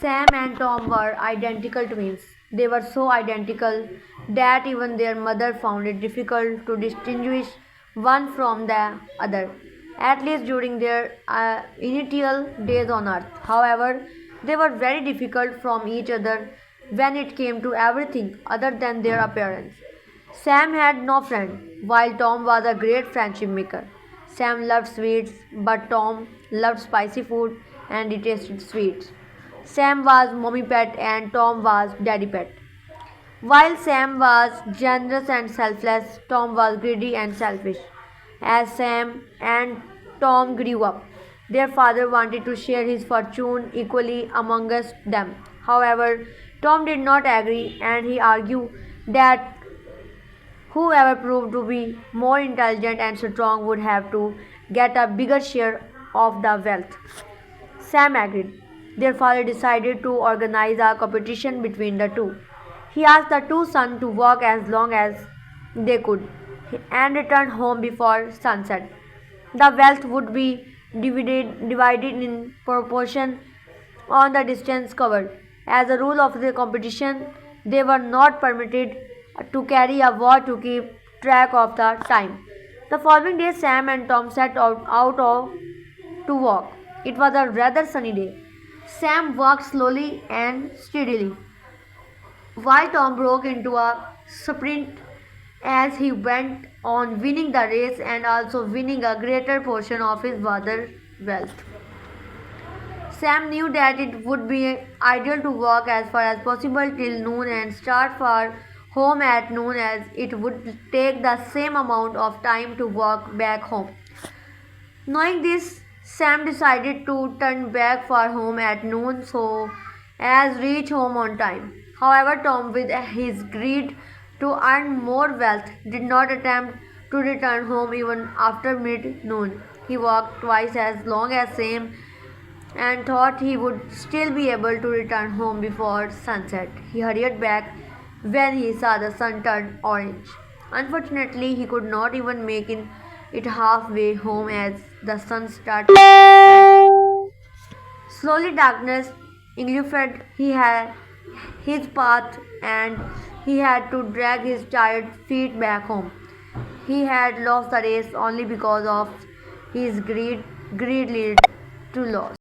Sam and Tom were identical twins. They were so identical that even their mother found it difficult to distinguish one from the other, at least during their initial days on Earth. However, they were very difficult from each other when it came to everything other than their appearance. Sam had no friend, while Tom was a great friendship maker. Sam loved sweets, but Tom loved spicy food and detested sweets. Sam was mommy pet and Tom was daddy pet. While Sam was generous and selfless, Tom was greedy and selfish. As Sam and Tom grew up, their father wanted to share his fortune equally amongst them. However, Tom did not agree and he argued that whoever proved to be more intelligent and strong would have to get a bigger share of the wealth. Sam agreed. Their father decided to organize a competition between the two. He asked the two sons to work as long as they could and return home before sunset. The wealth would be divided in proportion on the distance covered. As a rule of the competition, they were not permitted to carry a watch to keep track of the time. The following day, Sam and Tom set to walk. It was a rather sunny day. Sam walked slowly and steadily, while Tom broke into a sprint as he went on, winning the race and also winning a greater portion of his father's wealth. Sam knew that it would be ideal to walk as far as possible till noon and start for home at noon, as it would take the same amount of time to walk back home. Knowing this, Sam decided to turn back for home at noon so as reach home on time. However, Tom, with his greed to earn more wealth, did not attempt to return home even after mid-noon. He walked twice as long as Sam and thought he would still be able to return home before sunset. He hurried back when he saw the sun turn orange. Unfortunately, he could not even make it halfway home as the sun started. Slowly, darkness engulfed his path, and he had to drag his tired feet back home. He had lost the race only because of his greed led to loss.